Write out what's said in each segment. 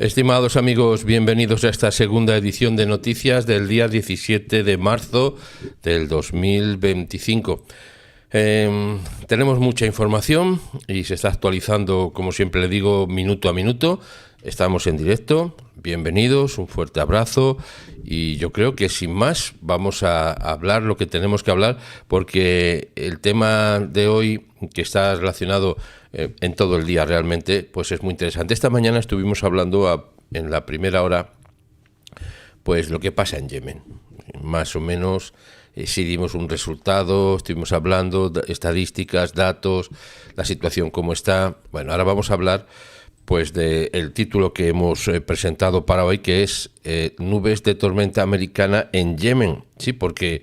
Estimados amigos, bienvenidos a esta segunda edición de noticias del día 17 de marzo del 2025. Tenemos mucha información y se está actualizando, como siempre le digo, minuto a minuto. Estamos en directo, bienvenidos, un fuerte abrazo y yo creo que sin más vamos a hablar lo que tenemos que hablar, porque el tema de hoy, que está relacionado en todo el día realmente, pues es muy interesante. Esta mañana estuvimos hablando en la primera hora pues lo que pasa en Yemen, más o menos. Si dimos un resultado, estuvimos hablando estadísticas, datos, la situación cómo está. Bueno, ahora vamos a hablar pues del título que hemos presentado para hoy, que es Nubes de tormenta americana en Yemen. Sí, porque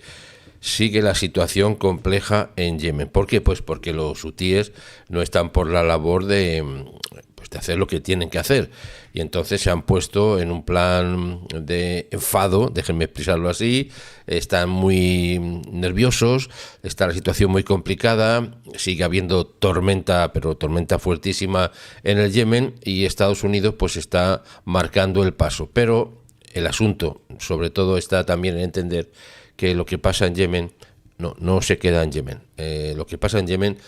sigue la situación compleja en Yemen. ¿Por qué? Pues porque los hutíes no están por la labor de hacer lo que tienen que hacer. Y entonces se han puesto en un plan de enfado, déjenme expresarlo así, están muy nerviosos, está la situación muy complicada, sigue habiendo tormenta, pero tormenta fuertísima en el Yemen, y Estados Unidos pues está marcando el paso. Pero el asunto, sobre todo, está también en entender que lo que pasa en Yemen no se queda en Yemen. Lo que pasa en Yemen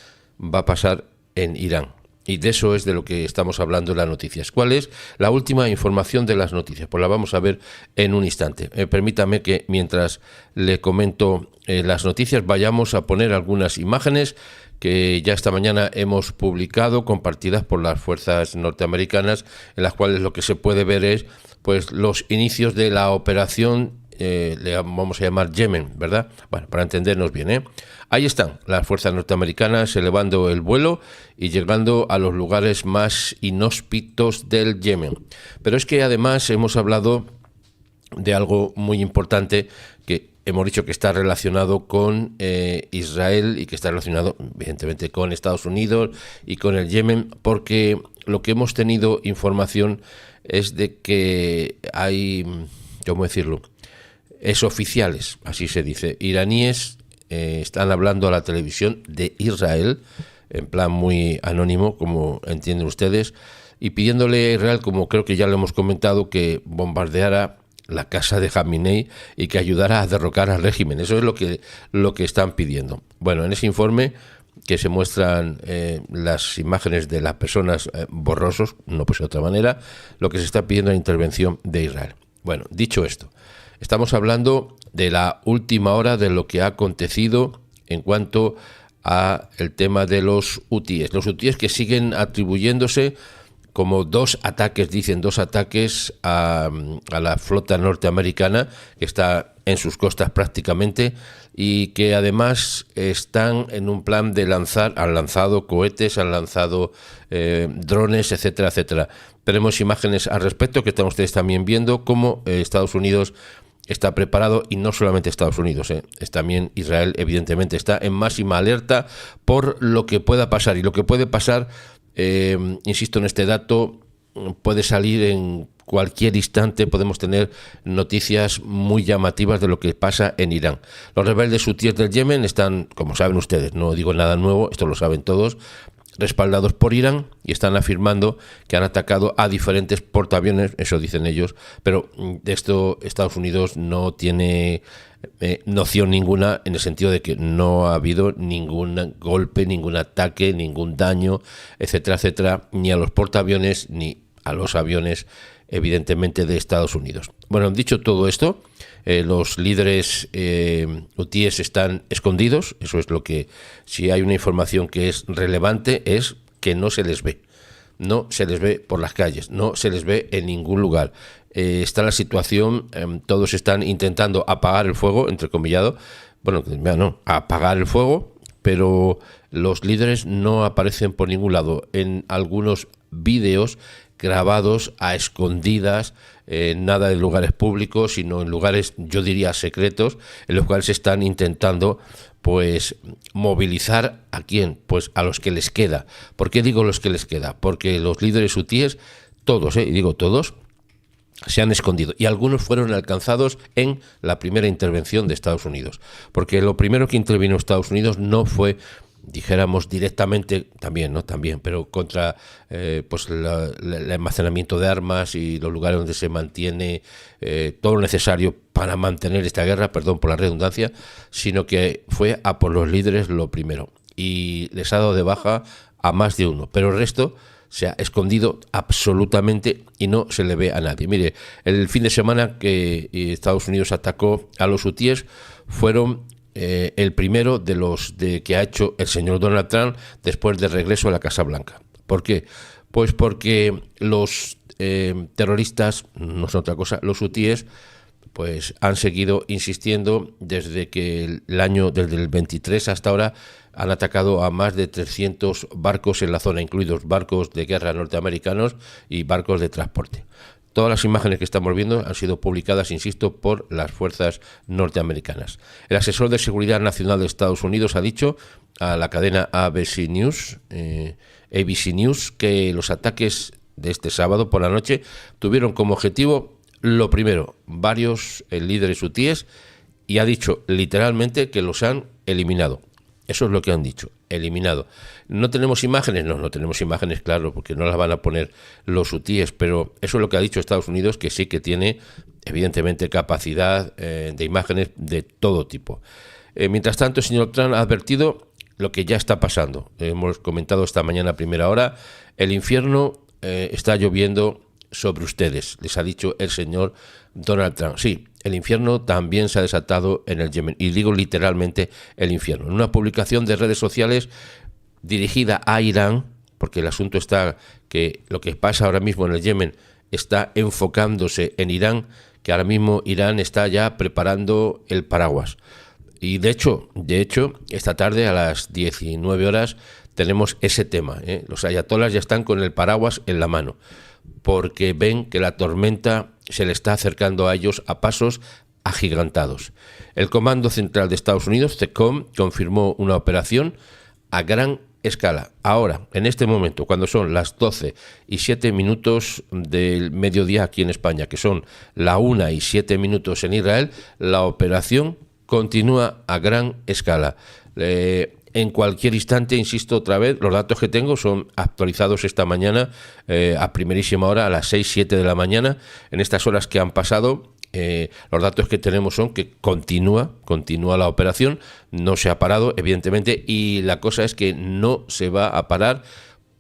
va a pasar en Irán. Y de eso es de lo que estamos hablando en las noticias. ¿Cuál es la última información de las noticias? Pues la vamos a ver en un instante. Permítame que mientras le comento las noticias vayamos a poner algunas imágenes que ya esta mañana hemos publicado, compartidas por las fuerzas norteamericanas, en las cuales lo que se puede ver es pues los inicios de la operación, le vamos a llamar Yemen, ¿verdad? Bueno, para entendernos bien, ¿eh? Ahí están las fuerzas norteamericanas elevando el vuelo y llegando a los lugares más inhóspitos del Yemen. Pero es que además hemos hablado de algo muy importante que hemos dicho que está relacionado con Israel y que está relacionado evidentemente con Estados Unidos y con el Yemen, porque lo que hemos tenido información es de que hay, ¿cómo decirlo?, oficiales, así se dice, iraníes, están hablando a la televisión de Israel, en plan muy anónimo, como entienden ustedes, y pidiéndole a Israel, como creo que ya lo hemos comentado, que bombardeara la casa de Jamenei y que ayudara a derrocar al régimen. Eso es lo que están pidiendo. Bueno, en ese informe que se muestran las imágenes de las personas borrosos, no pues de otra manera, lo que se está pidiendo es la intervención de Israel. Bueno, dicho esto, estamos hablando de la última hora de lo que ha acontecido en cuanto a el tema de los hutíes. Los hutíes que siguen atribuyéndose como dos ataques a la flota norteamericana que está en sus costas prácticamente, y que además están en un plan de han lanzado cohetes, han lanzado drones, etcétera, etcétera. Tenemos imágenes al respecto que están ustedes también viendo, cómo Estados Unidos está preparado, y no solamente Estados Unidos, es también Israel, evidentemente, está en máxima alerta por lo que pueda pasar. Y lo que puede pasar, insisto en este dato, puede salir en cualquier instante. Podemos tener noticias muy llamativas de lo que pasa en Irán. Los rebeldes hutíes del Yemen están, como saben ustedes, no digo nada nuevo, esto lo saben todos, respaldados por Irán, y están afirmando que han atacado a diferentes portaaviones, eso dicen ellos, pero de esto Estados Unidos no tiene noción ninguna, en el sentido de que no ha habido ningún golpe, ningún ataque, ningún daño, etcétera, etcétera, ni a los portaaviones ni a los aviones, evidentemente, de Estados Unidos. Bueno, dicho todo esto, los líderes hutíes están escondidos. Eso es lo que, si hay una información que es relevante, es que no se les ve. No se les ve por las calles, no se les ve en ningún lugar. Está la situación, todos están intentando apagar el fuego, entrecomillado, apagar el fuego, pero los líderes no aparecen por ningún lado. En algunos vídeos grabados a escondidas, nada de lugares públicos, sino en lugares, yo diría, secretos, en los cuales se están intentando pues movilizar ¿a quién? Pues a los que les queda. ¿Por qué digo los que les queda? Porque los líderes hutíes, todos, y digo todos, se han escondido, y algunos fueron alcanzados en la primera intervención de Estados Unidos, porque lo primero que intervino Estados Unidos no fue dijéramos directamente, también, ¿no? También, pero contra pues el almacenamiento de armas y los lugares donde se mantiene todo lo necesario para mantener esta guerra, perdón por la redundancia, sino que fue a por los líderes lo primero. Y les ha dado de baja a más de uno, pero el resto se ha escondido absolutamente y no se le ve a nadie. Mire, el fin de semana que Estados Unidos atacó a los hutíes fueron el primero de los que ha hecho el señor Donald Trump después del regreso a la Casa Blanca. ¿Por qué? Pues porque los terroristas, no son otra cosa, los hutíes, pues han seguido insistiendo desde el 23 hasta ahora. Han atacado a más de 300 barcos en la zona, incluidos barcos de guerra norteamericanos y barcos de transporte. Todas las imágenes que estamos viendo han sido publicadas, insisto, por las fuerzas norteamericanas. El asesor de Seguridad Nacional de Estados Unidos ha dicho a la cadena ABC News que los ataques de este sábado por la noche tuvieron como objetivo, lo primero, varios líderes hutíes, y ha dicho literalmente que los han eliminado. Eso es lo que han dicho, eliminado. ¿No tenemos imágenes? No tenemos imágenes, claro, porque no las van a poner los hutíes, pero eso es lo que ha dicho Estados Unidos, que sí que tiene, evidentemente, capacidad de imágenes de todo tipo. Mientras tanto, el señor Trump ha advertido lo que ya está pasando. Hemos comentado esta mañana a primera hora, el infierno está lloviendo sobre ustedes, les ha dicho el señor Donald Trump. Sí, el infierno también se ha desatado en el Yemen, y digo literalmente el infierno. En una publicación de redes sociales dirigida a Irán, porque el asunto está que lo que pasa ahora mismo en el Yemen está enfocándose en Irán, que ahora mismo Irán está ya preparando el paraguas. Y de hecho, esta tarde a las 19 horas tenemos ese tema. Los ayatolás ya están con el paraguas en la mano, porque ven que la tormenta se le está acercando a ellos a pasos agigantados. El Comando Central de Estados Unidos, CENTCOM, confirmó una operación a gran escala. Ahora, en este momento, cuando son las 12:07 del mediodía aquí en España, que son la 1:07 en Israel, la operación continúa a gran escala. En cualquier instante, insisto otra vez, los datos que tengo son actualizados esta mañana a primerísima hora, a las 6-7 de la mañana. En estas horas que han pasado, los datos que tenemos son que continúa la operación, no se ha parado, evidentemente, y la cosa es que no se va a parar,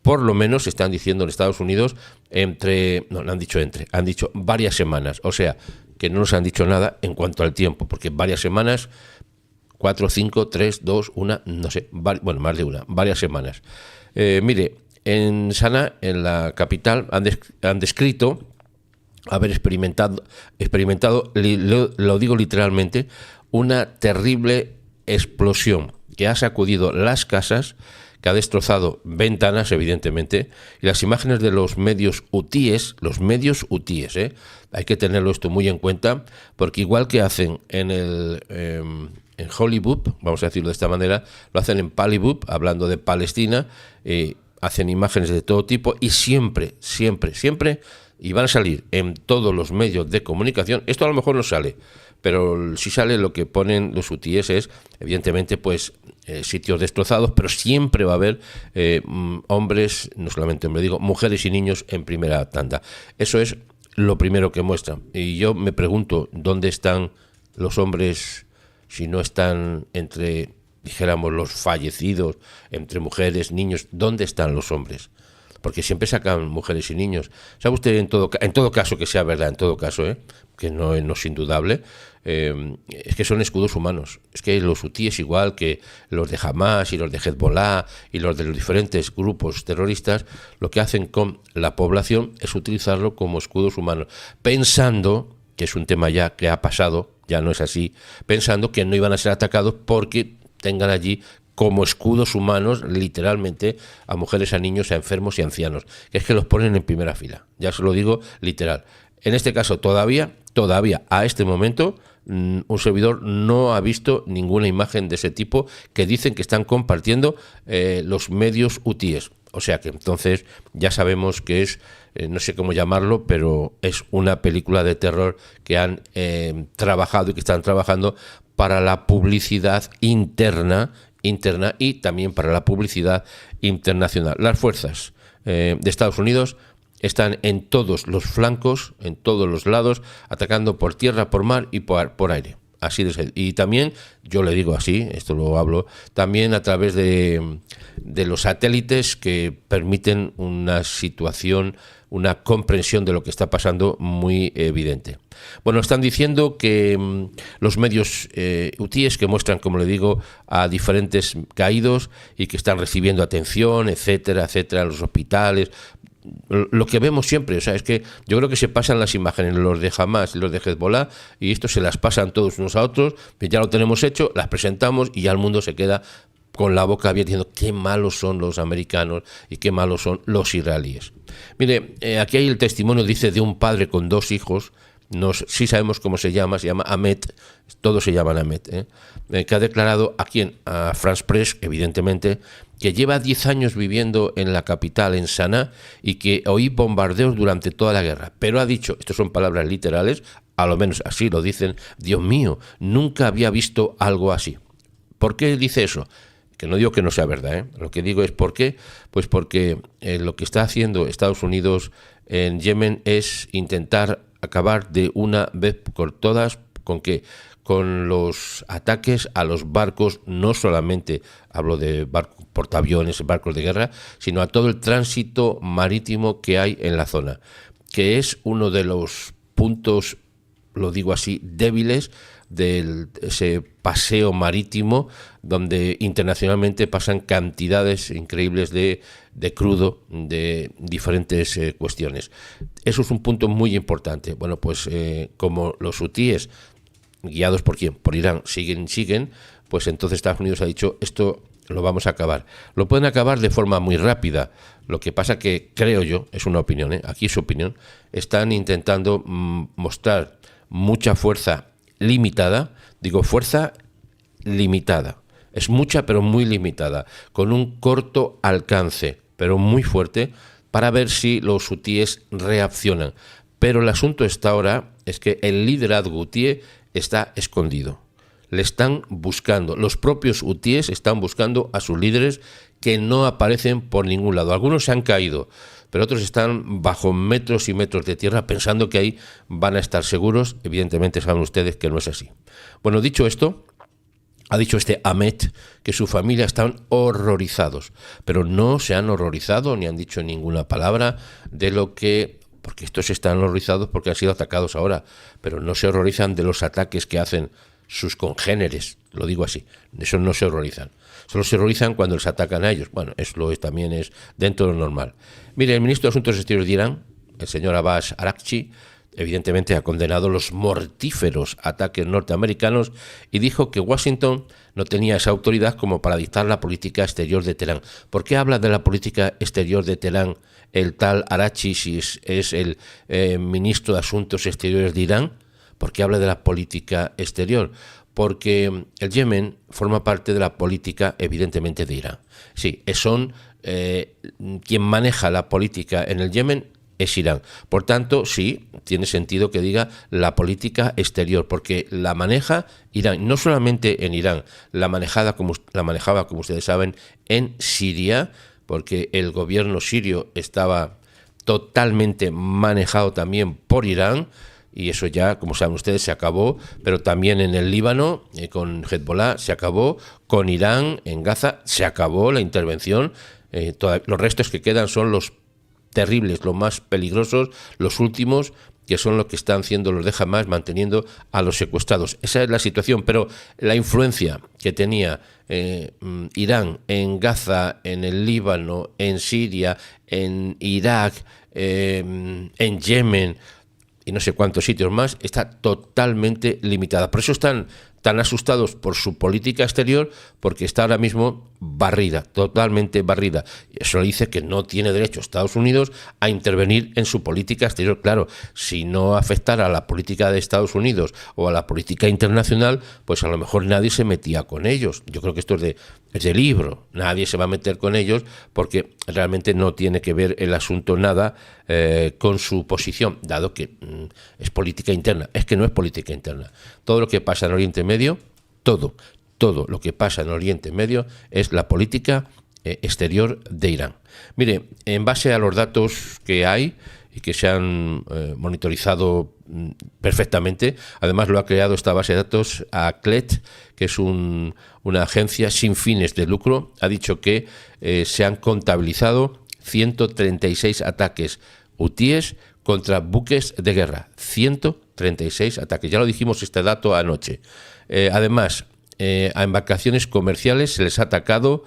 por lo menos están diciendo en Estados Unidos, han dicho varias semanas, o sea, que no nos han dicho nada en cuanto al tiempo, porque varias semanas, 4, 5, 3, 2, 1, no sé, más de una, varias semanas. Mire, en Sanaa, en la capital, han descrito haber experimentado, lo digo literalmente, una terrible explosión que ha sacudido las casas, que ha destrozado ventanas, evidentemente, y las imágenes de los medios hutíes, hay que tenerlo esto muy en cuenta, porque igual que hacen en Hollywood, vamos a decirlo de esta manera, lo hacen en Palibub, hablando de Palestina, hacen imágenes de todo tipo y siempre, y van a salir en todos los medios de comunicación. Esto a lo mejor no sale, pero si sale, lo que ponen los hutíes es, evidentemente, pues sitios destrozados, pero siempre va a haber hombres, no solamente hombres, digo, mujeres y niños en primera tanda. Eso es lo primero que muestran. Y yo me pregunto, ¿dónde están los hombres si no están entre, dijéramos, los fallecidos, entre mujeres, niños? ¿Dónde están los hombres? Porque siempre sacan mujeres y niños. ¿Sabe usted, en todo caso, que sea verdad, en todo caso, que no es indudable, es que son escudos humanos? Es que los hutíes, igual que los de Hamas y los de Hezbollah y los de los diferentes grupos terroristas, lo que hacen con la población es utilizarlo como escudos humanos, pensando, que es un tema ya que ha pasado, ya no es así, pensando que no iban a ser atacados porque tengan allí como escudos humanos, literalmente, a mujeres, a niños, a enfermos y a ancianos. Es que los ponen en primera fila, ya se lo digo literal. En este caso, todavía, a este momento, un servidor no ha visto ninguna imagen de ese tipo que dicen que están compartiendo los medios hutíes. O sea que entonces ya sabemos que es, no sé cómo llamarlo, pero es una película de terror que han trabajado y que están trabajando para la publicidad interna interna y también para la publicidad internacional. Las fuerzas de Estados Unidos están en todos los flancos, en todos los lados, atacando por tierra, por mar y por aire. Así de sencillo. Y también, yo le digo así, esto lo hablo, también a través de los satélites que permiten una situación, una comprensión de lo que está pasando muy evidente. Bueno, están diciendo que los medios hutíes que muestran, como le digo, a diferentes caídos y que están recibiendo atención, etcétera, etcétera, en los hospitales. Lo que vemos siempre, o sea, es que yo creo que se pasan las imágenes, los de Hamas y los de Hezbollah, y esto se las pasan todos unos a otros, ya lo tenemos hecho, las presentamos y ya el mundo se queda con la boca abierta diciendo qué malos son los americanos y qué malos son los israelíes. Mire, aquí hay el testimonio, dice, de un padre con 2 hijos, sí sabemos cómo se llama Ahmed, todos se llaman Ahmed, que ha declarado a France Press, evidentemente, que lleva 10 años viviendo en la capital, en Sanaa, y que oí bombardeos durante toda la guerra. Pero ha dicho, estas son palabras literales, a lo menos así lo dicen, Dios mío, nunca había visto algo así. ¿Por qué dice eso? Que no digo que no sea verdad, Lo que digo es ¿por qué? Pues porque lo que está haciendo Estados Unidos en Yemen es intentar acabar de una vez por todas con que con los ataques a los barcos, no solamente hablo de barcos, portaaviones, barcos de guerra, sino a todo el tránsito marítimo que hay en la zona, que es uno de los puntos, lo digo así, débiles de ese paseo marítimo donde internacionalmente pasan cantidades increíbles de crudo, de diferentes cuestiones. Eso es un punto muy importante. Bueno, pues como los hutíes, guiados por ¿quién? Por Irán, siguen, pues entonces Estados Unidos ha dicho, esto lo vamos a acabar. Lo pueden acabar de forma muy rápida. Lo que pasa que, creo yo, es una opinión, aquí es su opinión, están intentando mostrar mucha fuerza limitada, digo fuerza limitada, es mucha pero muy limitada, con un corto alcance, pero muy fuerte, para ver si los hutíes reaccionan. Pero el asunto está ahora, es que el liderazgo hutíe está escondido. Le están buscando, los propios hutíes están buscando a sus líderes que no aparecen por ningún lado. Algunos se han caído, pero otros están bajo metros y metros de tierra pensando que ahí van a estar seguros. Evidentemente saben ustedes que no es así. Bueno, dicho esto, ha dicho este Ahmed que su familia están horrorizados, pero no se han horrorizado ni han dicho ninguna palabra de lo que... porque estos están horrorizados porque han sido atacados ahora, pero no se horrorizan de los ataques que hacen sus congéneres, lo digo así, de eso no se horrorizan. Solo se horrorizan cuando les atacan a ellos. Bueno, eso también es dentro de lo normal. Mire, el ministro de Asuntos Exteriores de Irán, el señor Abbas Araghchi, evidentemente ha condenado los mortíferos ataques norteamericanos y dijo que Washington no tenía esa autoridad como para dictar la política exterior de Teherán. ¿Por qué habla de la política exterior de Teherán el tal Araghchi si es el ministro de Asuntos Exteriores de Irán? ¿Por qué habla de la política exterior? Porque el Yemen forma parte de la política, evidentemente, de Irán. Sí, quien maneja la política en el Yemen es Irán. Por tanto, sí, tiene sentido que diga la política exterior, porque la maneja Irán, no solamente en Irán, la manejaba, como ustedes saben, en Siria, porque el gobierno sirio estaba totalmente manejado también por Irán, y eso ya, como saben ustedes, se acabó, pero también en el Líbano, con Hezbollah, se acabó, con Irán, en Gaza, se acabó la intervención, los restos que quedan son los terribles, los más peligrosos, los últimos, que son los que están haciendo los de Hamas, manteniendo a los secuestrados. Esa es la situación, pero la influencia que tenía Irán en Gaza, en el Líbano, en Siria, en Irak, en Yemen y no sé cuántos sitios más, está totalmente limitada. Por eso están tan asustados por su política exterior, porque está ahora mismo barrida, totalmente barrida. Eso dice que no tiene derecho Estados Unidos a intervenir en su política exterior. Claro, si no afectara a la política de Estados Unidos o a la política internacional, pues a lo mejor nadie se metía con ellos. Yo creo que esto es de libro. Nadie se va a meter con ellos porque realmente no tiene que ver el asunto nada con su posición, dado que es política interna. Es que no es política interna. Todo lo que pasa en Oriente Medio, todo todo lo que pasa en Oriente Medio es la política exterior de Irán. Mire, en base a los datos que hay y que se han monitorizado perfectamente, además lo ha creado esta base de datos ACLED, que es una agencia sin fines de lucro, ha dicho que se han contabilizado 136 ataques hutíes contra buques de guerra. 136 ataques. Ya lo dijimos este dato anoche. Además, a embarcaciones comerciales se les ha atacado,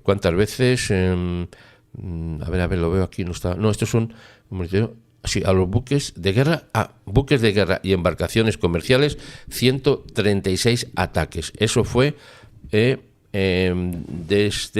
¿cuántas veces? A ver, lo veo aquí. No, estos son... Sí, a los buques de guerra, buques de guerra y embarcaciones comerciales, 136 ataques. Eso fue desde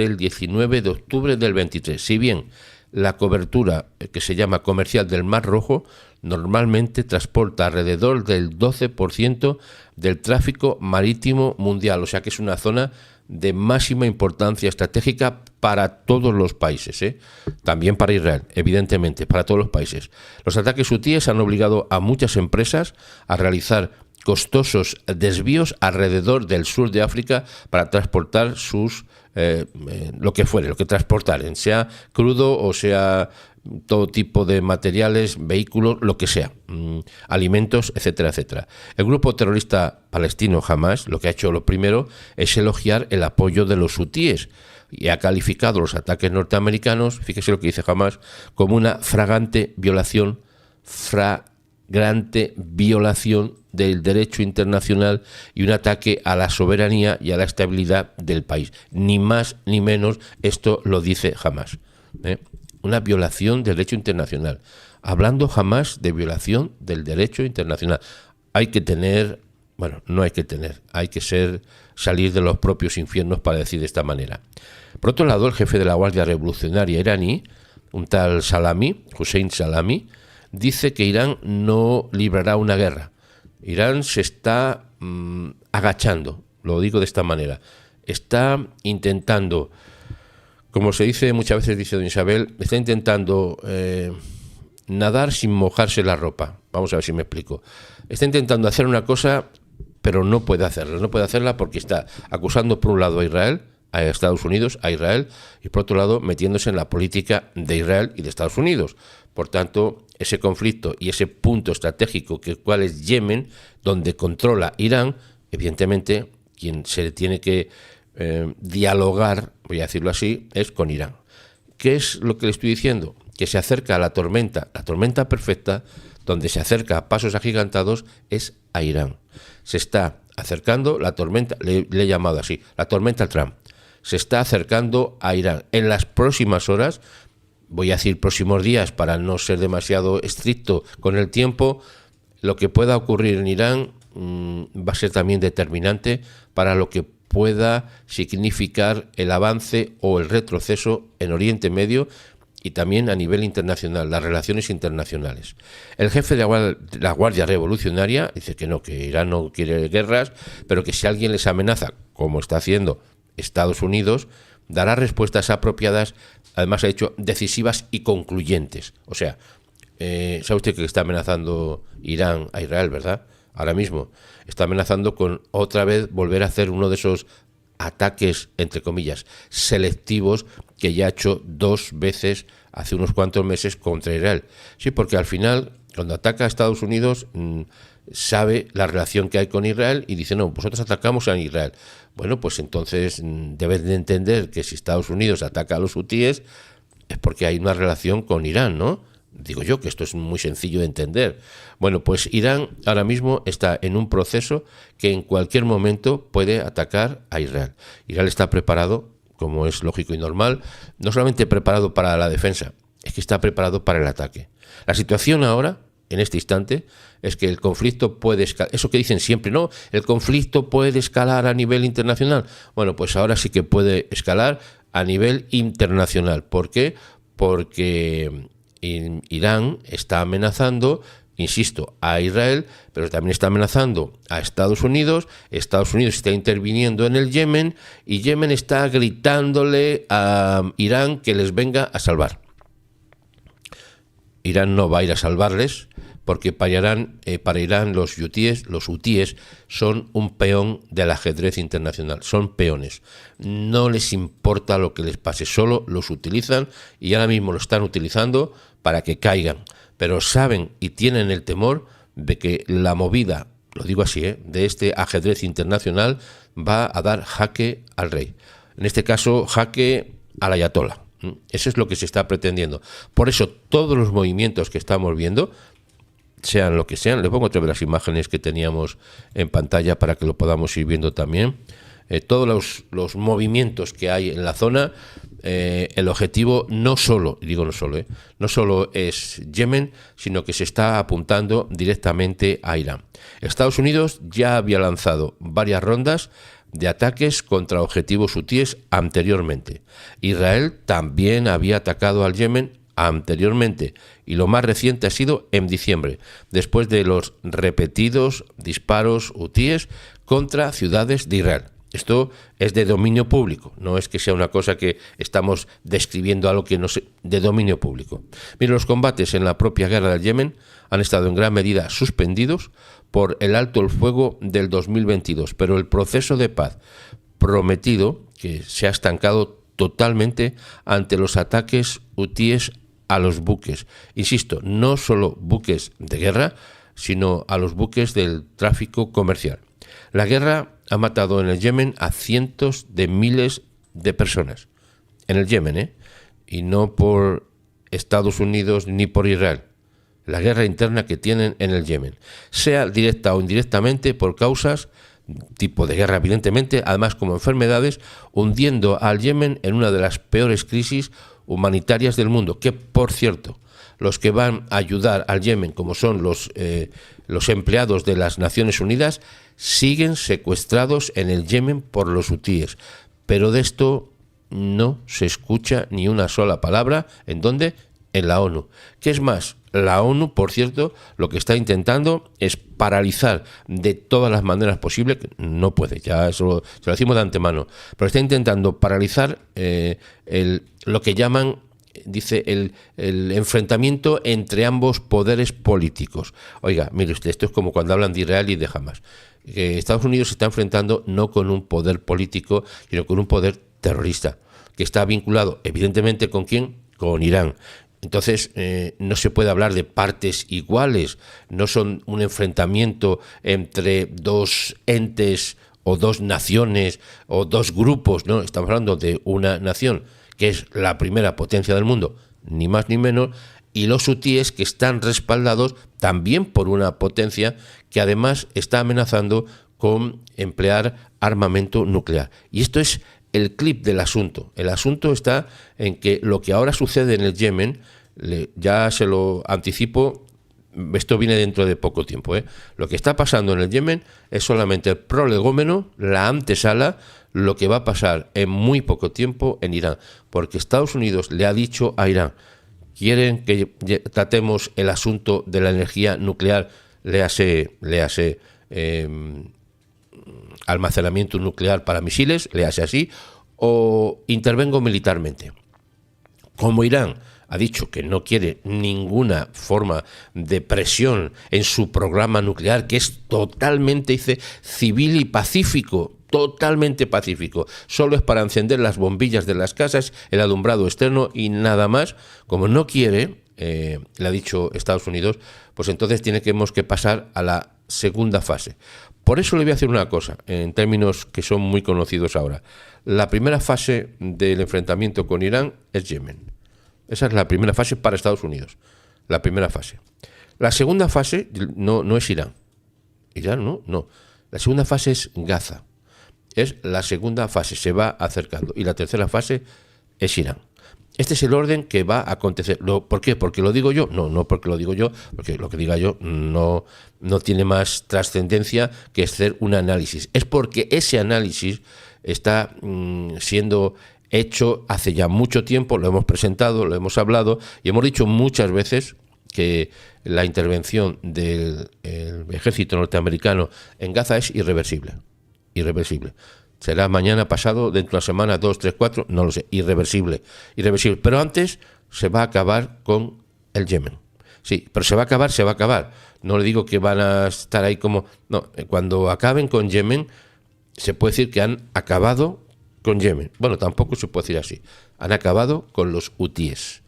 el 19 de octubre del 23. Si bien la cobertura que se llama comercial del Mar Rojo normalmente transporta alrededor del 12% del tráfico marítimo mundial, o sea que es una zona de máxima importancia estratégica para todos los países, también para Israel, evidentemente, para todos los países. Los ataques hutíes han obligado a muchas empresas a realizar costosos desvíos alrededor del sur de África para transportar sus lo que transportaren, sea crudo o sea todo tipo de materiales, vehículos, lo que sea, alimentos, etcétera, etcétera. El grupo terrorista palestino Hamas lo que ha hecho lo primero es elogiar el apoyo de los hutíes y ha calificado los ataques norteamericanos, fíjese lo que dice Hamas, como una flagrante violación del derecho internacional y un ataque a la soberanía y a la estabilidad del país. Ni más ni menos, esto lo dice Hamas. Una violación del derecho internacional. Hablando jamás de violación del derecho internacional. Hay que salir de los propios infiernos para decir de esta manera. Por otro lado, el jefe de la Guardia Revolucionaria iraní, un tal Hossein Salami, dice que Irán no librará una guerra. Irán se está agachando, lo digo de esta manera. Está intentando, como se dice muchas veces, dice doña Isabel, está intentando nadar sin mojarse la ropa. Vamos a ver si me explico. Está intentando hacer una cosa, pero no puede hacerla. No puede hacerla porque está acusando por un lado a Israel, a Estados Unidos, a Israel, y por otro lado metiéndose en la política de Israel y de Estados Unidos. Por tanto, ese conflicto y ese punto estratégico, cual es Yemen, donde controla Irán, evidentemente quien se tiene que dialogar, voy a decirlo así, es con Irán. ¿Qué es lo que le estoy diciendo? Que se acerca a la tormenta perfecta, donde se acerca a pasos agigantados, es a Irán. Se está acercando la tormenta, le he llamado así, la tormenta Trump. Se está acercando a Irán. En las próximas horas, voy a decir próximos días para no ser demasiado estricto con el tiempo, lo que pueda ocurrir en Irán va a ser también determinante para lo que pueda significar el avance o el retroceso en Oriente Medio y también a nivel internacional, las relaciones internacionales. El jefe de la Guardia Revolucionaria dice que no, que Irán no quiere guerras, pero que si alguien les amenaza, como está haciendo Estados Unidos, dará respuestas apropiadas, además ha dicho decisivas y concluyentes. O sea, sabe usted que está amenazando Irán a Israel, ¿verdad? Ahora mismo está amenazando con otra vez volver a hacer uno de esos ataques, entre comillas, selectivos que ya ha hecho 2 veces hace unos cuantos meses contra Israel. Sí, porque al final, cuando ataca a Estados Unidos, sabe la relación que hay con Israel y dice, no, vosotros atacamos a Israel. Bueno, pues entonces debes de entender que si Estados Unidos ataca a los hutíes es porque hay una relación con Irán, ¿no? Digo yo que esto es muy sencillo de entender. Bueno, pues Irán ahora mismo está en un proceso que en cualquier momento puede atacar a Israel. Israel está preparado, como es lógico y normal, no solamente preparado para la defensa, es que está preparado para el ataque. La situación ahora, en este instante, es que el conflicto puede escalar. Eso que dicen siempre, no, el conflicto puede escalar a nivel internacional. Bueno, pues ahora sí que puede escalar a nivel internacional. ¿Por qué? Porque Irán está amenazando, insisto, a Israel, pero también está amenazando a Estados Unidos está interviniendo en el Yemen y Yemen está gritándole a Irán que les venga a salvar. Irán no va a ir a salvarles porque para Irán los hutíes son un peón del ajedrez internacional, son peones. No les importa lo que les pase, solo los utilizan y ahora mismo lo están utilizando para que caigan. Pero saben y tienen el temor de que la movida, lo digo así, de este ajedrez internacional va a dar jaque al rey. En este caso, jaque al ayatolá. Eso es lo que se está pretendiendo. Por eso, todos los movimientos que estamos viendo, sean lo que sean, le pongo otra vez las imágenes que teníamos en pantalla para que lo podamos ir viendo también. Todos los movimientos que hay en la zona, el objetivo no solo es Yemen, sino que se está apuntando directamente a Irán. Estados Unidos ya había lanzado varias rondas de ataques contra objetivos hutíes anteriormente. Israel también había atacado al Yemen anteriormente, y lo más reciente ha sido en diciembre, después de los repetidos disparos hutíes contra ciudades de Israel. Esto es de dominio público, no es que sea una cosa que estamos describiendo algo que no sé, de dominio público. Mire, los combates en la propia guerra del Yemen han estado en gran medida suspendidos por el alto el fuego del 2022, pero el proceso de paz prometido, que se ha estancado totalmente ante los ataques hutíes a los buques. Insisto, no solo buques de guerra, sino a los buques del tráfico comercial. La guerra ha matado en el Yemen a cientos de miles de personas. En el Yemen, y no por Estados Unidos ni por Israel. La guerra interna que tienen en el Yemen, sea directa o indirectamente por causas tipo de guerra, evidentemente, además como enfermedades, hundiendo al Yemen en una de las peores crisis humanitarias del mundo, que por cierto, los que van a ayudar al Yemen, como son los empleados de las Naciones Unidas, siguen secuestrados en el Yemen por los hutíes, pero de esto no se escucha ni una sola palabra. ¿En dónde? En la ONU. ¿Qué es más? La ONU, por cierto, lo que está intentando es paralizar de todas las maneras posibles, no puede, ya eso se lo decimos de antemano, pero está intentando paralizar lo que llaman, dice, el enfrentamiento entre ambos poderes políticos. Oiga, mire usted, esto es como cuando hablan de Israel y de Hamas. Estados Unidos se está enfrentando no con un poder político, sino con un poder terrorista, que está vinculado, evidentemente, ¿con quién? Con Irán. Entonces, no se puede hablar de partes iguales, no son un enfrentamiento entre dos entes o dos naciones o dos grupos, no, estamos hablando de una nación que es la primera potencia del mundo, ni más ni menos, y los hutíes que están respaldados también por una potencia que además está amenazando con emplear armamento nuclear. Y esto es el clip del asunto. El asunto está en que lo que ahora sucede en el Yemen, ya se lo anticipo, esto viene dentro de poco tiempo, Lo que está pasando en el Yemen es solamente el prolegómeno, la antesala, lo que va a pasar en muy poco tiempo en Irán, porque Estados Unidos le ha dicho a Irán: quieren que tratemos el asunto de la energía nuclear, léase almacenamiento nuclear para misiles, léase así, o intervengo militarmente. Como Irán ha dicho que no quiere ninguna forma de presión en su programa nuclear, que es totalmente, dice, civil y pacífico, totalmente pacífico, solo es para encender las bombillas de las casas, el alumbrado externo y nada más. Como no quiere, le ha dicho Estados Unidos, pues entonces tenemos que pasar a la segunda fase. Por eso le voy a decir una cosa, en términos que son muy conocidos ahora. La primera fase del enfrentamiento con Irán es Yemen. Esa es la primera fase para Estados Unidos. La primera fase. La segunda fase no es Irán. Irán no. La segunda fase es Gaza. Es la segunda fase, se va acercando. Y la tercera fase es Irán. Este es el orden que va a acontecer. ¿Por qué? ¿Porque lo digo yo? No porque lo digo yo, porque lo que diga yo no tiene más trascendencia que hacer un análisis. Es porque ese análisis está siendo hecho hace ya mucho tiempo, lo hemos presentado, lo hemos hablado y hemos dicho muchas veces que la intervención del ejército norteamericano en Gaza es irreversible. Será mañana, pasado, dentro de una semana, 2, 3, 4, no lo sé, irreversible. Pero antes se va a acabar con el Yemen. Sí, pero se va a acabar, se va a acabar. No le digo que van a estar ahí como... No, cuando acaben con Yemen, se puede decir que han acabado con Yemen. Bueno, tampoco se puede decir así. Han acabado con los hutíes.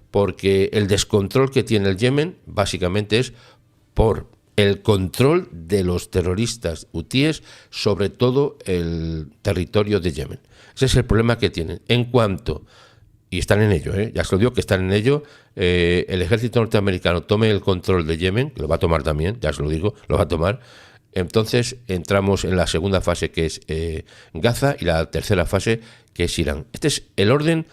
Porque el descontrol que tiene el Yemen, básicamente es por el control de los terroristas hutíes sobre todo el territorio de Yemen. Ese es el problema que tienen. En cuanto... Y están en ello, ya se lo digo que están en ello, el ejército norteamericano tome el control de Yemen, que lo va a tomar también, ya se lo digo, lo va a tomar. Entonces entramos en la segunda fase, que es Gaza, y la tercera fase, que es Irán. Este es el orden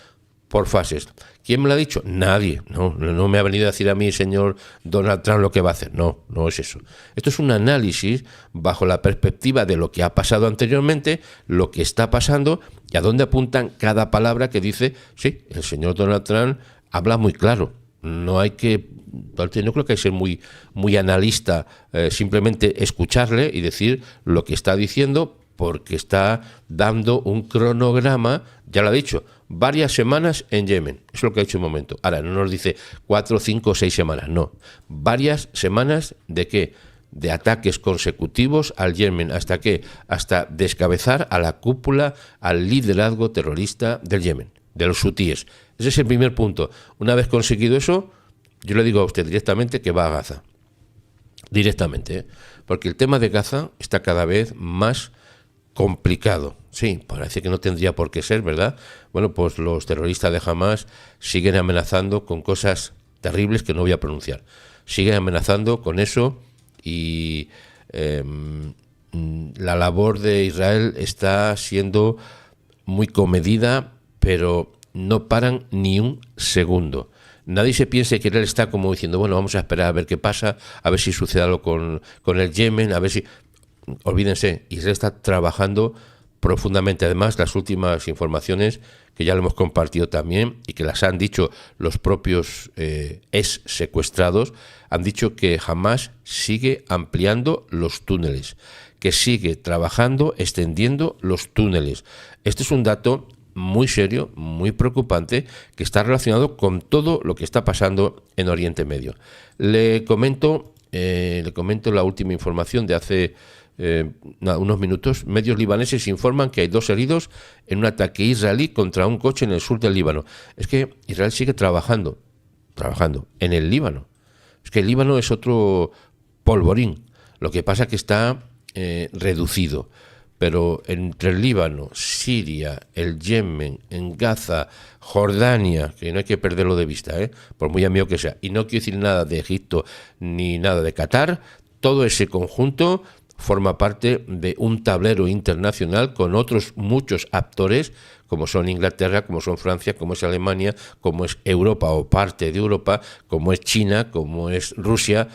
por fases. ¿Quién me lo ha dicho? Nadie. No me ha venido a decir a mí, señor Donald Trump, lo que va a hacer. No es eso. Esto es un análisis bajo la perspectiva de lo que ha pasado anteriormente, lo que está pasando y a dónde apuntan cada palabra que dice. Sí, el señor Donald Trump habla muy claro. No hay que... No creo que hay que ser muy analista, simplemente escucharle y decir lo que está diciendo, porque está dando un cronograma, ya lo ha dicho, varias semanas en Yemen. Eso es lo que ha dicho un momento. Ahora, no nos dice 4, 5, 6 semanas, no. Varias semanas de qué? De ataques consecutivos al Yemen. ¿Hasta qué? Hasta descabezar a la cúpula, al liderazgo terrorista del Yemen, de los hutíes. Ese es el primer punto. Una vez conseguido eso, yo le digo a usted directamente que va a Gaza. Directamente, porque el tema de Gaza está cada vez más complicado. Sí, parece que no tendría por qué ser, ¿verdad? Bueno, pues los terroristas de Hamás siguen amenazando con cosas terribles que no voy a pronunciar. Siguen amenazando con eso y la labor de Israel está siendo muy comedida, pero no paran ni un segundo. Nadie se piense que él está como diciendo, bueno, vamos a esperar a ver qué pasa, a ver si sucede algo con el Yemen, a ver si... Olvídense, Israel está trabajando profundamente. Además, las últimas informaciones que ya lo hemos compartido también y que las han dicho los propios ex secuestrados, han dicho que Hamás sigue ampliando los túneles, que sigue trabajando, extendiendo los túneles. Este es un dato muy serio, muy preocupante, que está relacionado con todo lo que está pasando en Oriente Medio. Le comento la última información de hace unos minutos. Medios libaneses informan que hay 2 heridos en un ataque israelí contra un coche en el sur del Líbano. Es que Israel sigue trabajando en el Líbano. Es que el Líbano es otro polvorín. Lo que pasa es que está reducido. Pero entre el Líbano, Siria, el Yemen, en Gaza, Jordania, que no hay que perderlo de vista, por muy amigo que sea, y no quiero decir nada de Egipto ni nada de Qatar, todo ese conjunto forma parte de un tablero internacional con otros muchos actores, como son Inglaterra, como son Francia, como es Alemania, como es Europa o parte de Europa, como es China, como es Rusia.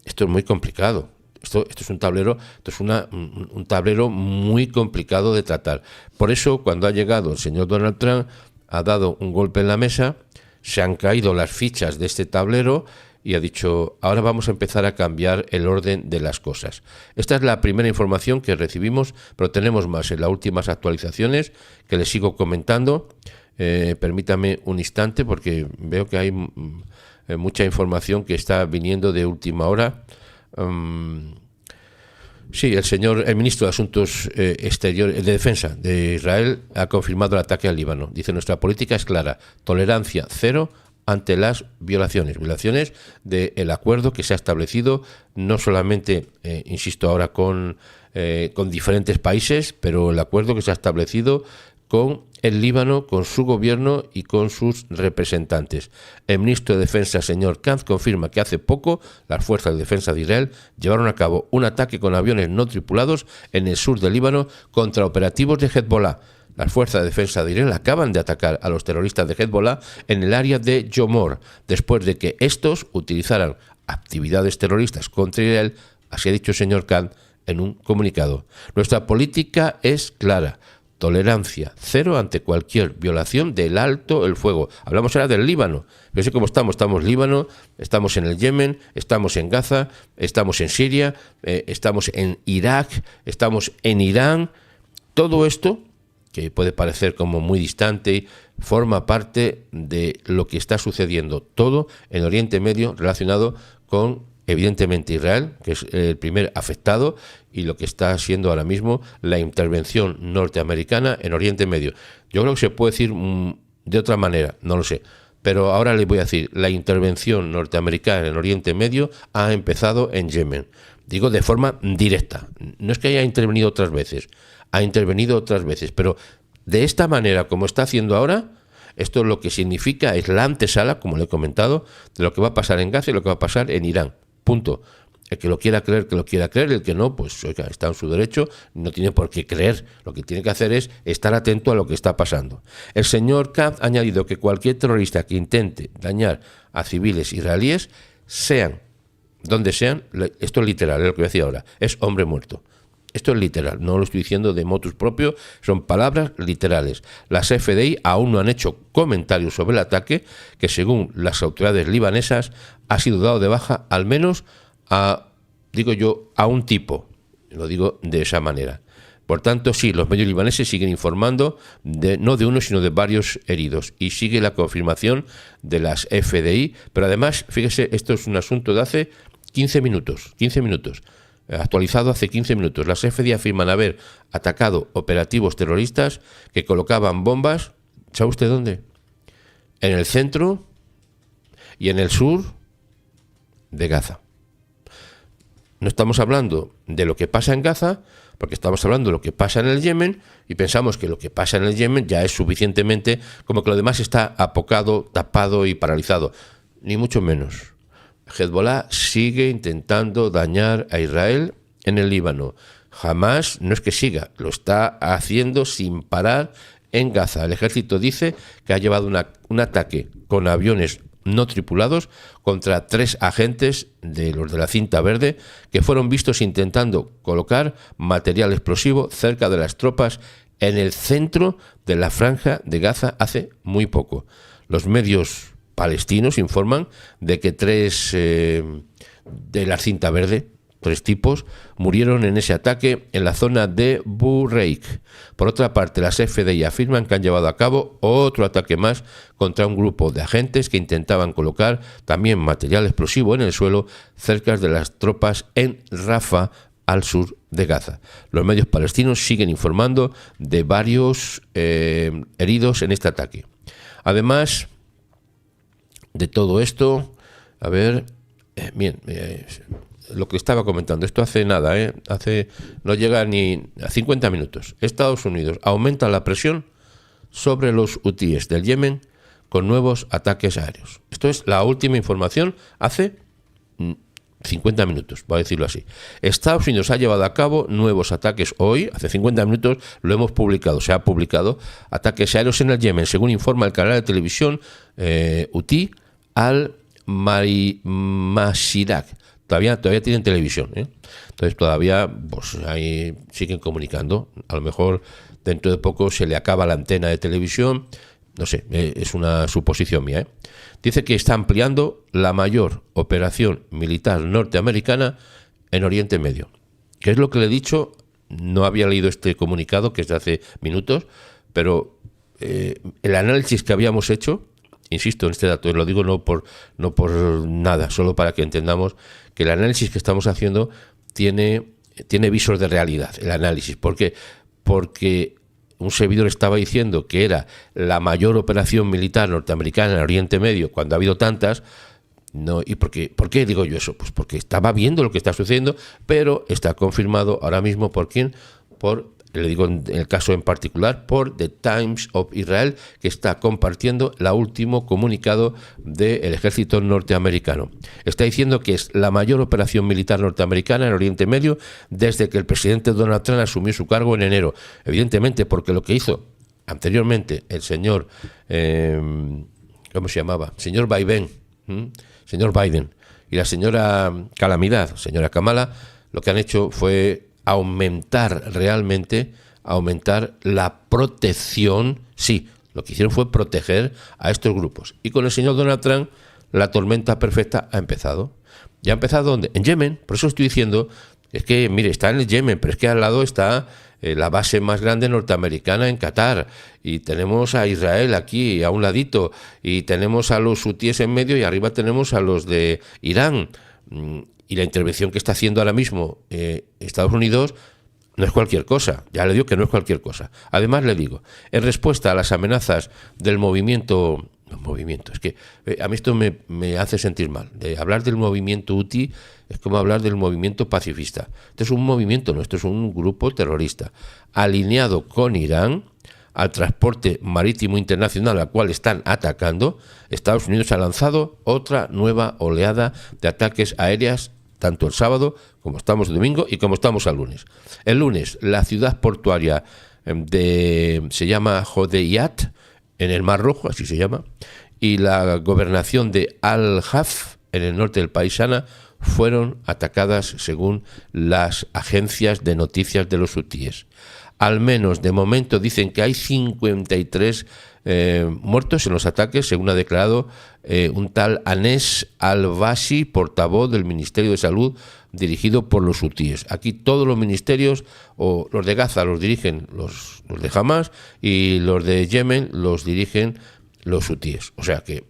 Esto es muy complicado. Esto es un tablero, un tablero muy complicado de tratar. Por eso, cuando ha llegado el señor Donald Trump, ha dado un golpe en la mesa, se han caído las fichas de este tablero y ha dicho, ahora vamos a empezar a cambiar el orden de las cosas. Esta es la primera información que recibimos, pero tenemos más en las últimas actualizaciones que les sigo comentando. Permítame un instante porque veo que hay mucha información que está viniendo de última hora. Sí, el ministro de Asuntos Exteriores de Defensa de Israel ha confirmado el ataque al Líbano. Dice, nuestra política es clara, tolerancia cero ante las violaciones del acuerdo que se ha establecido, no solamente, insisto ahora, con diferentes países, pero el acuerdo que se ha establecido con el Líbano, con su gobierno y con sus representantes. El ministro de Defensa, señor Katz, confirma que hace poco las fuerzas de defensa de Israel llevaron a cabo un ataque con aviones no tripulados en el sur del Líbano contra operativos de Hezbollah. Las fuerzas de defensa de Israel acaban de atacar a los terroristas de Hezbollah en el área de Yomor, después de que estos utilizaran actividades terroristas contra Israel, así ha dicho el señor Katz en un comunicado. Nuestra política es clara. Tolerancia cero ante cualquier violación del alto el fuego. Hablamos ahora del Líbano. Yo sé cómo estamos. Estamos en Líbano, estamos en el Yemen, estamos en Gaza, estamos en Siria, estamos en Irak, estamos en Irán. Todo esto, que puede parecer como muy distante, forma parte de lo que está sucediendo todo en Oriente Medio relacionado con, evidentemente, Israel, que es el primer afectado, y lo que está siendo ahora mismo la intervención norteamericana en Oriente Medio. Yo creo que se puede decir de otra manera, no lo sé, pero ahora les voy a decir, la intervención norteamericana en Oriente Medio ha empezado en Yemen. Digo de forma directa, no es que haya intervenido otras veces, ha intervenido otras veces, pero de esta manera, como está haciendo ahora, esto lo que significa es la antesala, como le he comentado, de lo que va a pasar en Gaza y lo que va a pasar en Irán. Punto. El que lo quiera creer, que lo quiera creer, el que no, pues oiga, está en su derecho, no tiene por qué creer. Lo que tiene que hacer es estar atento a lo que está pasando. El señor Katz ha añadido que cualquier terrorista que intente dañar a civiles israelíes, sean donde sean, esto es literal, es lo que voy a decir ahora, es hombre muerto. Esto es literal, no lo estoy diciendo de motus propio, son palabras literales. Las FDI aún no han hecho comentarios sobre el ataque, que según las autoridades libanesas ha sido dado de baja al menos a un tipo, lo digo de esa manera. Por tanto, sí, los medios libaneses siguen informando no de uno, sino de varios heridos. Y sigue la confirmación de las FDI, pero además, fíjese, esto es un asunto de hace 15 minutos, actualizado hace 15 minutos. Las FDI afirman haber atacado operativos terroristas que colocaban bombas, ¿sabe usted dónde? En el centro y en el sur de Gaza. No estamos hablando de lo que pasa en Gaza, porque estamos hablando de lo que pasa en el Yemen, y pensamos que lo que pasa en el Yemen ya es suficientemente, como que lo demás está apocado, tapado y paralizado. Ni mucho menos. Hezbollah sigue intentando dañar a Israel en el Líbano. Jamás, no es que siga, lo está haciendo sin parar en Gaza. El ejército dice que ha llevado un ataque con aviones no tripulados contra 3 agentes de los de la cinta verde que fueron vistos intentando colocar material explosivo cerca de las tropas en el centro de la franja de Gaza hace muy poco. Los medios palestinos informan de que 3 de la cinta verde, 3 tipos, murieron en ese ataque en la zona de Bureik. Por otra parte, las FDI afirman que han llevado a cabo otro ataque más contra un grupo de agentes que intentaban colocar también material explosivo en el suelo cerca de las tropas en Rafah, al sur de Gaza. Los medios palestinos siguen informando de varios heridos en este ataque. Además de todo esto, a ver, lo que estaba comentando, esto hace nada, no llega ni a 50 minutos. Estados Unidos aumenta la presión sobre los hutíes del Yemen con nuevos ataques aéreos. Esto es la última información hace 50 minutos, voy a decirlo así. Estados Unidos ha llevado a cabo nuevos ataques hoy, hace 50 minutos lo hemos publicado, se ha publicado, ataques aéreos en el Yemen, según informa el canal de televisión Houthi al-Mashirak. Todavía tienen televisión, entonces todavía pues, ahí siguen comunicando. A lo mejor dentro de poco se le acaba la antena de televisión, no sé, es una suposición mía. Dice que está ampliando la mayor operación militar norteamericana en Oriente Medio. ¿Qué es lo que le he dicho? No había leído este comunicado, que es de hace minutos, pero el análisis que habíamos hecho, insisto en este dato, lo digo no por nada, solo para que entendamos que el análisis que estamos haciendo tiene visos de realidad, el análisis. ¿Por qué? Porque un servidor estaba diciendo que era la mayor operación militar norteamericana en Oriente Medio, cuando ha habido tantas. No, ¿y por qué digo yo eso? Pues porque estaba viendo lo que está sucediendo, pero está confirmado ahora mismo por quién, le digo en el caso en particular, por The Times of Israel, que está compartiendo el último comunicado del ejército norteamericano. Está diciendo que es la mayor operación militar norteamericana en Oriente Medio desde que el presidente Donald Trump asumió su cargo en enero. Evidentemente, porque lo que hizo anteriormente el señor, ¿cómo se llamaba? Señor Biden y la señora Calamidad, señora Kamala, lo que han hecho fue aumentar la protección. Sí, lo que hicieron fue proteger a estos grupos. Y con el señor Donald Trump, la tormenta perfecta ha empezado. ¿Ya ha empezado dónde? En Yemen. Por eso estoy diciendo, es que, mire, está en el Yemen, pero es que al lado está la base más grande norteamericana en Qatar, y tenemos a Israel aquí a un ladito, y tenemos a los hutíes en medio, y arriba tenemos a los de Irán. Y la intervención que está haciendo ahora mismo Estados Unidos no es cualquier cosa, ya le digo que no es cualquier cosa. Además le digo, en respuesta a las amenazas del movimiento, es que a mí esto me hace sentir mal, de hablar del movimiento hutí es como hablar del movimiento pacifista. Esto es un movimiento, no, esto es un grupo terrorista, alineado con Irán al transporte marítimo internacional al cual están atacando. Estados Unidos ha lanzado otra nueva oleada de ataques aéreos, tanto el sábado, como estamos el domingo y como estamos el lunes. El lunes, la ciudad portuaria se llama Hodeiat, en el Mar Rojo, así se llama, y la gobernación de Al-Haf, en el norte del país Sana, fueron atacadas según las agencias de noticias de los hutíes. Al menos, de momento, dicen que hay 53 muertos en los ataques, según ha declarado un tal Anes Al-Bashi, portavoz del Ministerio de Salud dirigido por los hutíes. Aquí todos los ministerios, o los de Gaza los dirigen los de Hamas, y los de Yemen los dirigen los hutíes. O sea que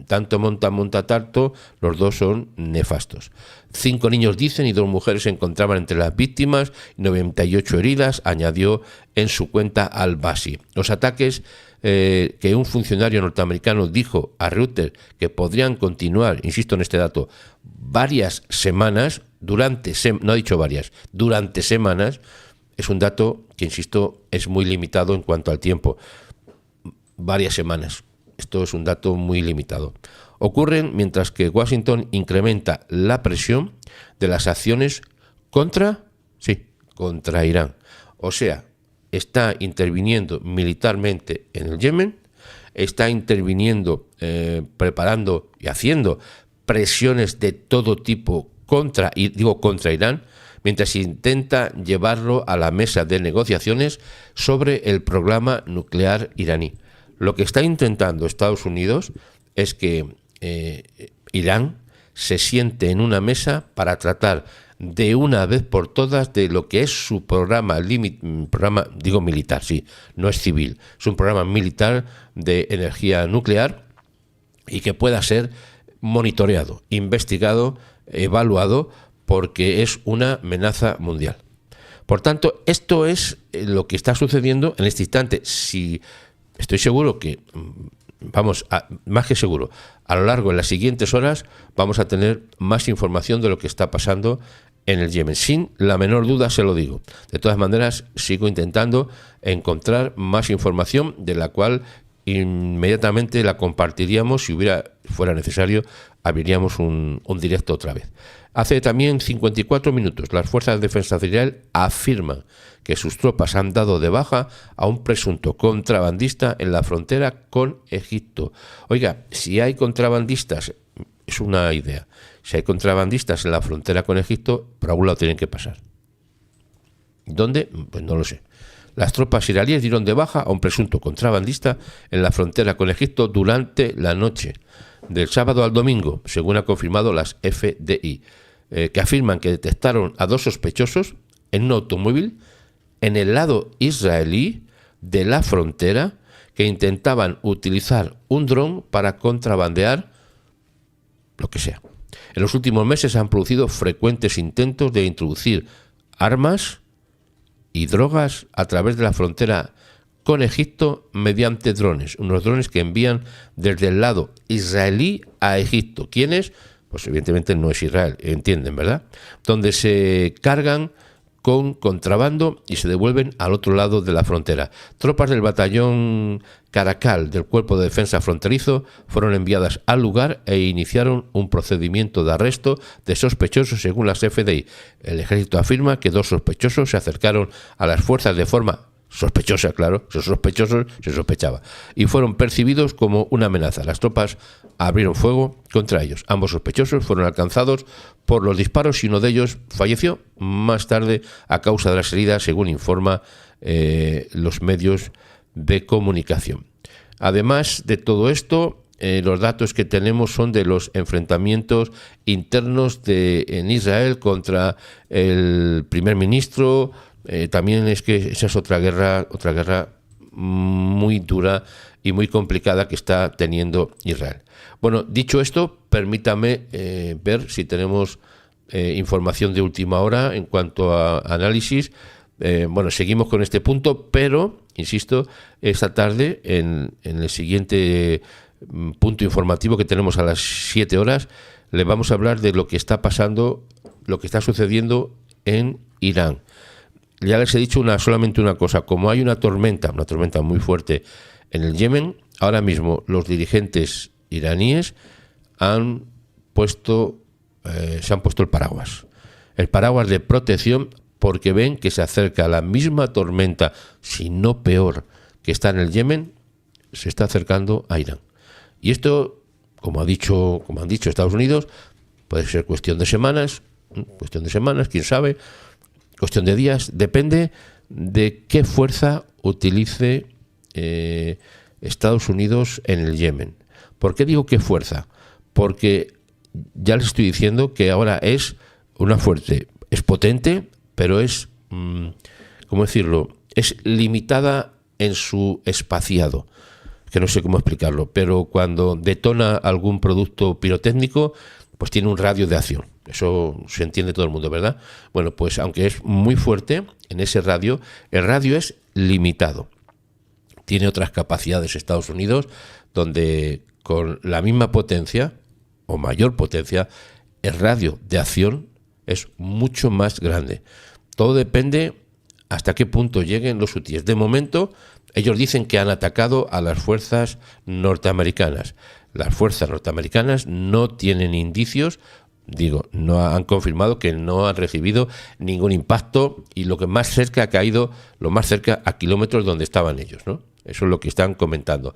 tanto monta tarto, los dos son nefastos. 5 niños dicen y 2 mujeres se encontraban entre las víctimas, 98 heridas, añadió en su cuenta Al-Bashi. Los ataques que un funcionario norteamericano dijo a Reuters que podrían continuar, insisto en este dato, varias semanas, no ha dicho varias, durante semanas, es un dato que, insisto, es muy limitado en cuanto al tiempo. Varias semanas. Esto es un dato muy limitado. Ocurren mientras que Washington incrementa la presión de las acciones contra Irán. O sea, está interviniendo militarmente en el Yemen, está interviniendo, preparando y haciendo presiones de todo tipo contra Irán, mientras intenta llevarlo a la mesa de negociaciones sobre el programa nuclear iraní. Lo que está intentando Estados Unidos es que Irán se siente en una mesa para tratar de una vez por todas de lo que es su programa militar, sí, no es civil, es un programa militar de energía nuclear y que pueda ser monitoreado, investigado, evaluado, porque es una amenaza mundial. Por tanto, esto es lo que está sucediendo en este instante. Si estoy seguro que, más que seguro, a lo largo de las siguientes horas vamos a tener más información de lo que está pasando en el Yemen. Sin la menor duda se lo digo. De todas maneras, sigo intentando encontrar más información de la cual inmediatamente la compartiríamos. Si fuera necesario, abriríamos un directo otra vez. Hace también 54 minutos, las fuerzas de defensa de Israel afirman que sus tropas han dado de baja a un presunto contrabandista en la frontera con Egipto. Oiga, si hay contrabandistas, es una idea, si hay contrabandistas en la frontera con Egipto, por algún lado tienen que pasar. ¿Dónde? Pues no lo sé. Las tropas israelíes dieron de baja a un presunto contrabandista en la frontera con Egipto durante la noche del sábado al domingo, según ha confirmado las FDI, que afirman que detectaron a 2 sospechosos en un automóvil en el lado israelí de la frontera que intentaban utilizar un dron para contrabandear lo que sea. En los últimos meses han producido frecuentes intentos de introducir armas y drogas a través de la frontera con Egipto mediante drones, unos drones que envían desde el lado israelí a Egipto. ¿Quiénes? Pues evidentemente no es Israel, entienden, ¿verdad? Donde se cargan con contrabando y se devuelven al otro lado de la frontera. Tropas del batallón Caracal del Cuerpo de Defensa Fronterizo fueron enviadas al lugar e iniciaron un procedimiento de arresto de sospechosos según las FDI. El ejército afirma que 2 sospechosos se acercaron a las fuerzas de forma sospechosa, claro, esos sospechosos se sospechaba, y fueron percibidos como una amenaza. Las tropas abrieron fuego contra ellos. Ambos sospechosos fueron alcanzados por los disparos y uno de ellos falleció más tarde a causa de las heridas, según informa los medios de comunicación. Además de todo esto, los datos que tenemos son de los enfrentamientos internos en Israel contra el primer ministro también es que esa es otra guerra muy dura y muy complicada que está teniendo Israel. Bueno, dicho esto, permítame ver si tenemos información de última hora en cuanto a análisis. Bueno, seguimos con este punto, pero, insisto, esta tarde, en el siguiente punto informativo que tenemos a las 7 horas, le vamos a hablar de lo que está pasando, lo que está sucediendo en Irán. Ya les he dicho solamente una cosa: como hay una tormenta muy fuerte en el Yemen, ahora mismo los dirigentes iraníes se han puesto el paraguas de protección, porque ven que se acerca la misma tormenta, si no peor, que está en el Yemen, se está acercando a Irán. Y esto, como han dicho Estados Unidos, puede ser cuestión de semanas, quién sabe, cuestión de días, depende de qué fuerza utilice Estados Unidos en el Yemen. ¿Por qué digo qué fuerza? Porque ya les estoy diciendo que ahora es una fuerza, es potente, pero es, ¿cómo decirlo?, es limitada en su espaciado, que no sé cómo explicarlo, pero cuando detona algún producto pirotécnico, pues tiene un radio de acción. Eso se entiende todo el mundo, ¿verdad? Bueno, pues aunque es muy fuerte, en ese radio, el radio es limitado. Tiene otras capacidades Estados Unidos, donde con la misma potencia, o mayor potencia, el radio de acción es mucho más grande. Todo depende hasta qué punto lleguen los hutíes. De momento, ellos dicen que han atacado a las fuerzas norteamericanas. Las fuerzas norteamericanas no tienen indicios, no han confirmado que no han recibido ningún impacto, y lo que más cerca ha caído, lo más cerca a kilómetros donde estaban ellos, ¿no? Eso es lo que están comentando.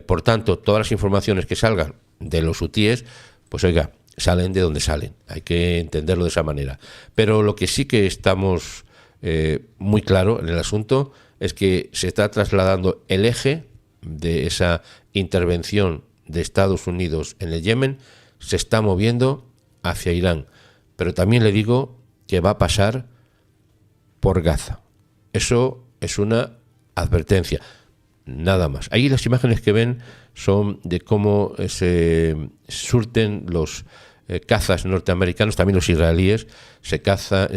Por tanto, todas las informaciones que salgan de los hutíes, pues oiga, salen de donde salen. Hay que entenderlo de esa manera. Pero lo que sí que estamos muy claro en el asunto es que se está trasladando el eje de esa intervención de Estados Unidos en el Yemen, se está moviendo hacia Irán. Pero también le digo que va a pasar por Gaza. Eso es una advertencia. Nada más. Ahí las imágenes que ven son de cómo se surten los cazas norteamericanos, también los israelíes, se cargan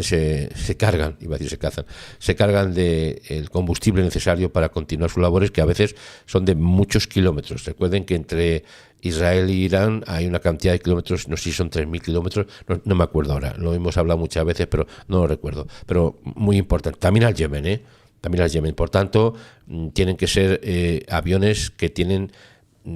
del combustible necesario para continuar sus labores, que a veces son de muchos kilómetros. Recuerden que entre Israel y Irán hay una cantidad de kilómetros, no sé si son 3.000 kilómetros, no me acuerdo ahora, lo hemos hablado muchas veces, pero no lo recuerdo. Pero muy importante. También al Yemen, también al Yemen. Por tanto, tienen que ser aviones que tienen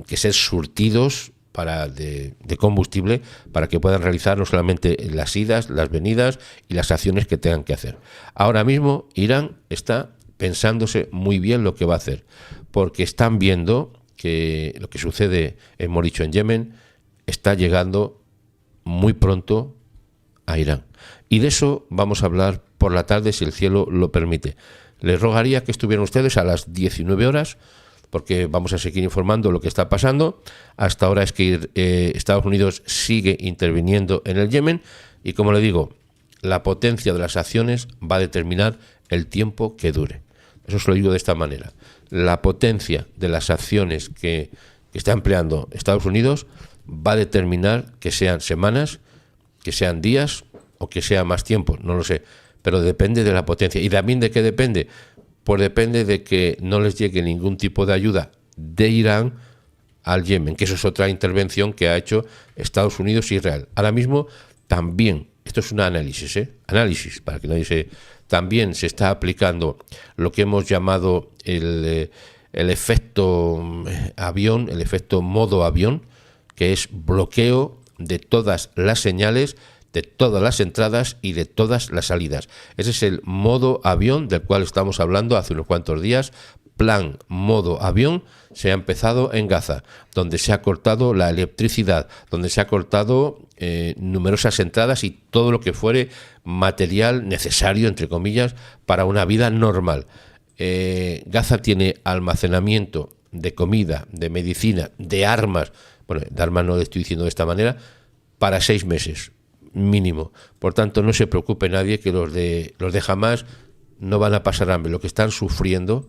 que ser surtidos de combustible para que puedan realizar no solamente las idas, las venidas y las acciones que tengan que hacer. Ahora mismo Irán está pensándose muy bien lo que va a hacer, porque están viendo que lo que sucede, hemos dicho, en Yemen, está llegando muy pronto a Irán. Y de eso vamos a hablar por la tarde, si el cielo lo permite. Les rogaría que estuvieran ustedes a las 19 horas, porque vamos a seguir informando lo que está pasando. Hasta ahora es que Estados Unidos sigue interviniendo en el Yemen, y como le digo, la potencia de las acciones va a determinar el tiempo que dure. Eso se lo digo de esta manera. La potencia de las acciones que está empleando Estados Unidos va a determinar que sean semanas, que sean días o que sea más tiempo, no lo sé, pero depende de la potencia. ¿Y también de qué depende? Pues depende de que no les llegue ningún tipo de ayuda de Irán al Yemen, que eso es otra intervención que ha hecho Estados Unidos e Israel. Ahora mismo también, esto es un análisis, para que nadie también se está aplicando lo que hemos llamado el efecto avión, el efecto modo avión, que es bloqueo de todas las señales, de todas las entradas y de todas las salidas. Ese es el modo avión del cual estamos hablando hace unos cuantos días. Plan modo avión se ha empezado en Gaza, donde se ha cortado la electricidad, donde se ha cortado numerosas entradas y todo lo que fuere material necesario, entre comillas, para una vida normal. Gaza tiene almacenamiento de comida, de medicina, de armas. Bueno, de armas no le estoy diciendo de esta manera, para 6 meses. Mínimo. Por tanto, no se preocupe nadie que los de Hamás no van a pasar hambre, lo que están sufriendo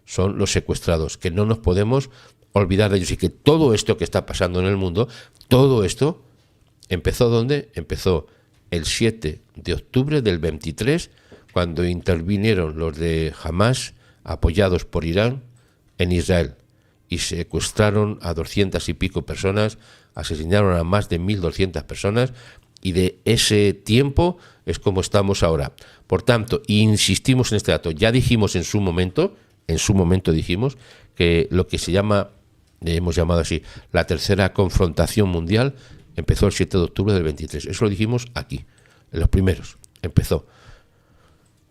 son los secuestrados, que no nos podemos olvidar de ellos, y que todo esto que está pasando en el mundo, todo esto empezó ¿dónde? Empezó el 7 de octubre del 23, cuando intervinieron los de Hamas, apoyados por Irán, en Israel, y secuestraron a 200 y pico personas, asesinaron a más de 1.200 personas, y de ese tiempo es como estamos ahora. Por tanto, insistimos en este dato. Ya dijimos en su momento dijimos que lo que se llama, hemos llamado así, la tercera confrontación mundial, empezó el 7 de octubre del 23. Eso lo dijimos aquí, en los primeros. Empezó.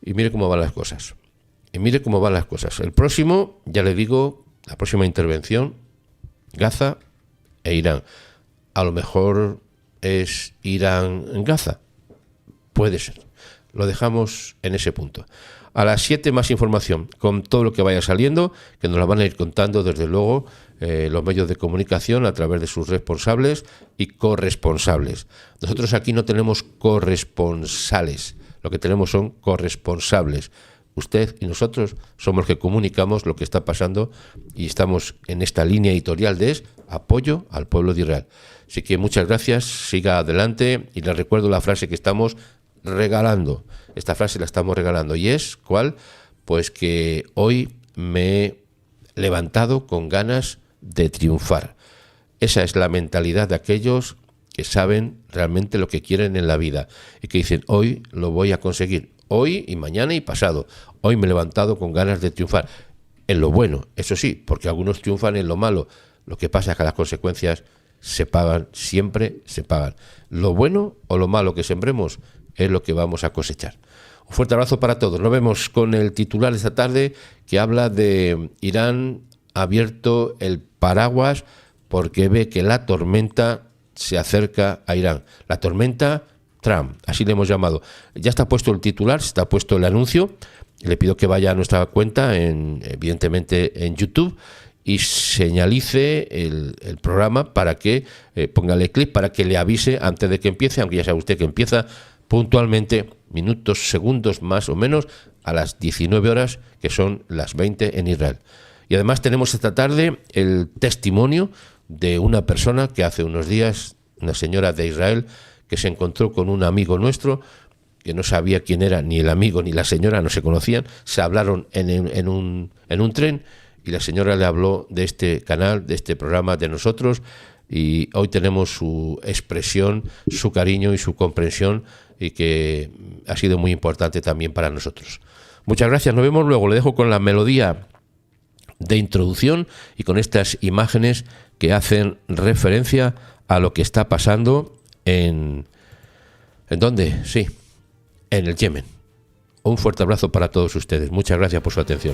Y mire cómo van las cosas. El próximo, ya le digo, la próxima intervención, Gaza e Irán. A lo mejor es Irán en Gaza. Puede ser. Lo dejamos en ese punto. A las 7 más información con todo lo que vaya saliendo, que nos la van a ir contando desde luego los medios de comunicación a través de sus responsables y corresponsables. Nosotros aquí no tenemos corresponsales, lo que tenemos son corresponsables. Usted y nosotros somos los que comunicamos lo que está pasando y estamos en esta línea editorial de apoyo al pueblo de Israel. Así que muchas gracias, siga adelante y les recuerdo la frase que estamos regalando. Esta frase la estamos regalando y es, ¿cuál? Pues que hoy me he levantado con ganas de triunfar. Esa es la mentalidad de aquellos que saben realmente lo que quieren en la vida y que dicen, hoy lo voy a conseguir, hoy y mañana y pasado. Hoy me he levantado con ganas de triunfar. En lo bueno, eso sí, porque algunos triunfan en lo malo. Lo que pasa es que las consecuencias se pagan, siempre se pagan. Lo bueno o lo malo que sembremos es lo que vamos a cosechar. Un fuerte abrazo para todos. Nos vemos con el titular esta tarde que habla de Irán ha abierto el paraguas porque ve que la tormenta se acerca a Irán. La tormenta Trump, así le hemos llamado. Ya está puesto el titular, está puesto el anuncio. Le pido que vaya a nuestra cuenta, evidentemente en YouTube, y señalice el programa para que póngale clic, para que le avise antes de que empiece, aunque ya sabe usted que empieza puntualmente, minutos, segundos más o menos, a las 19 horas, que son las 20 en Israel. Y además tenemos esta tarde el testimonio de una persona que hace unos días, una señora de Israel, que se encontró con un amigo nuestro, que no sabía quién era, ni el amigo ni la señora, no se conocían, se hablaron en un tren, y la señora le habló de este canal, de este programa, de nosotros, y hoy tenemos su expresión, su cariño y su comprensión, y que ha sido muy importante también para nosotros. Muchas gracias, nos vemos luego. Le dejo con la melodía de introducción y con estas imágenes que hacen referencia a lo que está pasando ¿en dónde? Sí, en el Yemen. Un fuerte abrazo para todos ustedes. Muchas gracias por su atención.